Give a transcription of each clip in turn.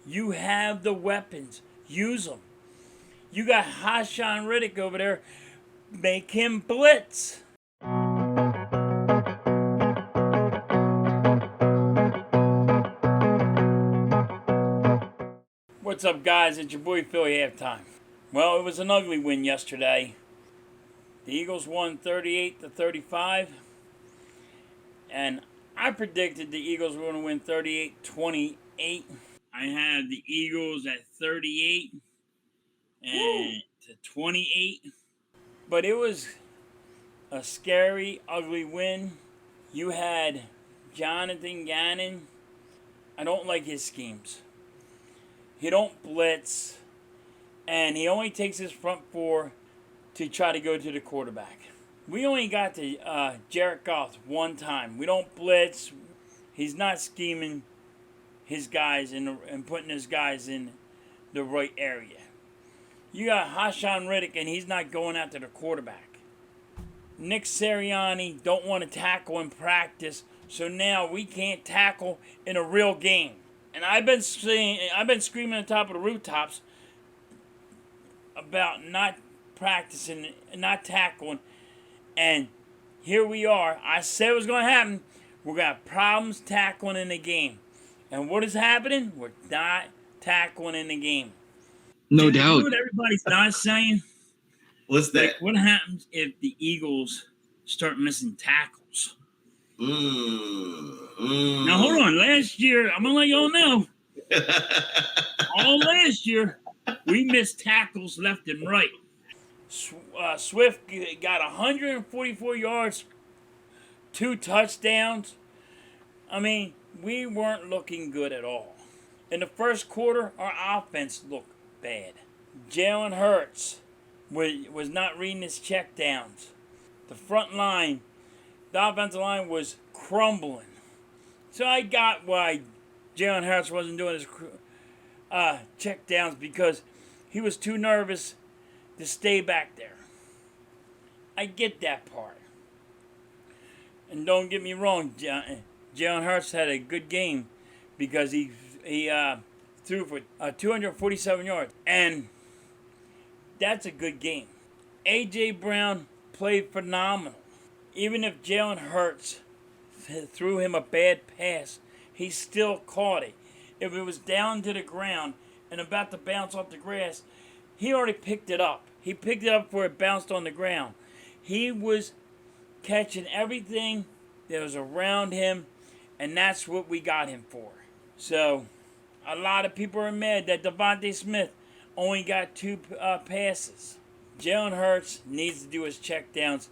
You have the weapons. Use them. You got Hashan Riddick over there. Make him blitz. What's up, guys? It's your boy Philly Halftime. Well, it was an ugly win yesterday. The Eagles won 38-35. And I predicted the Eagles were going to win 38-28. I had the Eagles at 38 and to 28. But it was a scary, ugly win. You had Jonathon Gannon. I don't like his schemes. He don't blitz, and he only takes his front four to try to go to the quarterback. We only got to Jared Goff one time. We don't blitz. He's not scheming his guys and putting his guys in the right area. You got Hashan Riddick, and he's not going after the quarterback. Nick Sirianni don't want to tackle in practice, so now we can't tackle in a real game. And I've been screaming on top of the rooftops about not practicing, not tackling, and here we are. I said it was going to happen. We're going to have problems tackling in the game. And what is happening? We're not tackling in the game. No doubt. You know what everybody's not saying? What's that? Like, what happens if the Eagles start missing tackles? Now, hold on. Last year, I'm going to let y'all know, all last year, we missed tackles left and right. Swift got 144 yards, 2 touchdowns. I mean, we weren't looking good at all. In the first quarter, our offense looked bad. Jalen Hurts was not reading his checkdowns. The front line, the offensive line was crumbling. So I got why Jalen Hurts wasn't doing his checkdowns, because he was too nervous to stay back there. I get that part. And don't get me wrong, Jalen Hurts had a good game because he threw for 247 yards. And that's a good game. A.J. Brown played phenomenal. Even if Jalen Hurts threw him a bad pass, he still caught it. If it was down to the ground and about to bounce off the grass, he already picked it up. He picked it up before it bounced on the ground. He was catching everything that was around him, and that's what we got him for. So, a lot of people are mad that Devontae Smith only got 2 passes. Jalen Hurts needs to do his checkdowns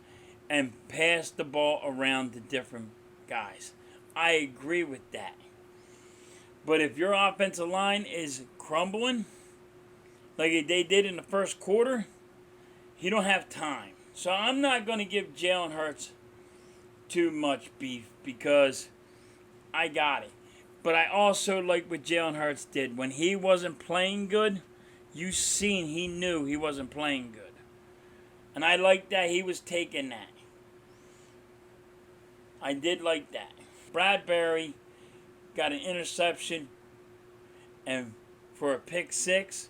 and pass the ball around to different guys. I agree with that. But if your offensive line is crumbling, like they did in the first quarter, he don't have time. So I'm not going to give Jalen Hurts too much beef because I got it. But I also like what Jalen Hurts did. When he wasn't playing good, you seen he knew he wasn't playing good. And I like that he was taking that. I did like that. Bradbury got an interception and for a pick 6.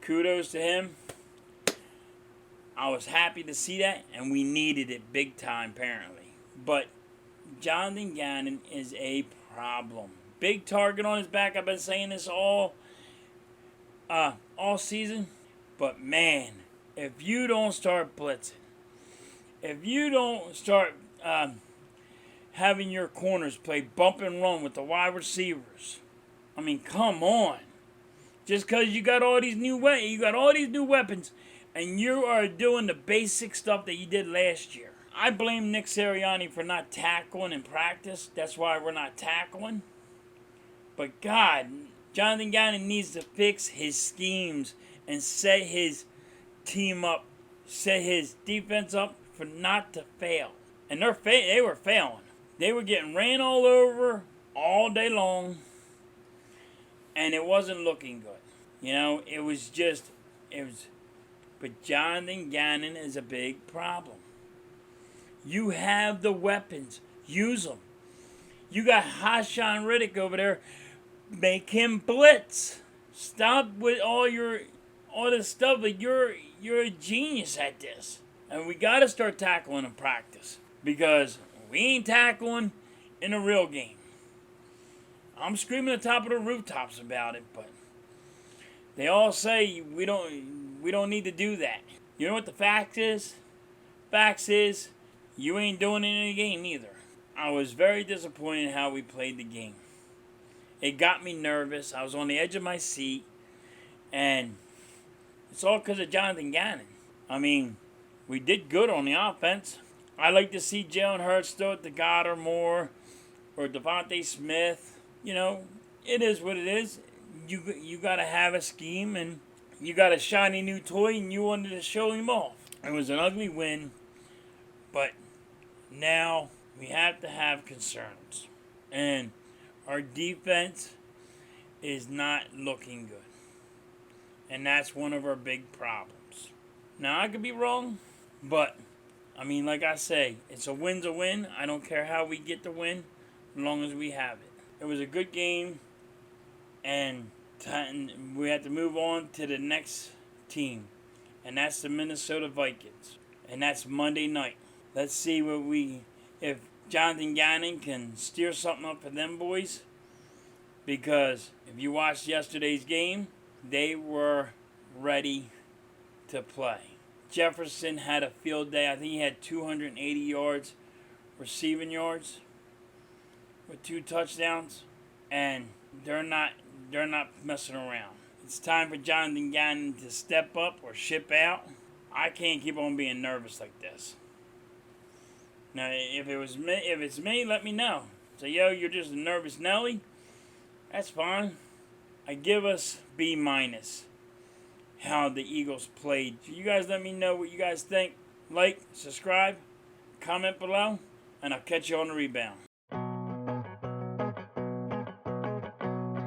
Kudos to him. I was happy to see that, and we needed it big time, apparently. But Jonathon Gannon is a problem. Big target on his back. I've been saying this all season. But, man, if you don't start blitzing, if you don't start having your corners play bump and run with the wide receivers, I mean, come on. Just because you got all these new weapons, and you are doing the basic stuff that you did last year. I blame Nick Sirianni for not tackling in practice. That's why we're not tackling. But God, Jonathon Gannon needs to fix his schemes and set his team up, set his defense up for not to fail. And they were failing. They were getting ran all over all day long, and it wasn't looking good. You know, but Jonathon Gannon is a big problem. You have the weapons. Use them. You got Hashan Riddick over there. Make him blitz. Stop with all this stuff. Like you're a genius at this, and we got to start tackling in practice because we ain't tackling in a real game. I'm screaming at the top of the rooftops about it, but they all say we don't need to do that. You know what the fact is? Facts is you ain't doing it in the game either. I was very disappointed in how we played the game. It got me nervous. I was on the edge of my seat, and it's all because of Jonathon Gannon. I mean, we did good on the offense. I like to see Jalen Hurts throw it to Goddard more, or Devontae Smith. You know, it is what it is. You got to have a scheme, and you got a shiny new toy, and you wanted to show him off. It was an ugly win, but now we have to have concerns. And our defense is not looking good. And that's one of our big problems. Now, I could be wrong, but, I mean, like I say, it's a win's a win. I don't care how we get the win, as long as we have it. It was a good game, and we have to move on to the next team, and that's the Minnesota Vikings. And that's Monday night. Let's see if Jonathon Gannon can steer something up for them boys. Because if you watched yesterday's game, they were ready to play. Jefferson had a field day. I think he had 280 yards, receiving yards, with 2 touchdowns. And they're not messing around. It's time for Jonathon Gannon to step up or ship out. I can't keep on being nervous like this. Now, if it's me, let me know. Say, yo, you're just a nervous Nelly. That's fine. I give us B-, how the Eagles played. So you guys let me know what you guys think. Like, subscribe, comment below, and I'll catch you on the rebound.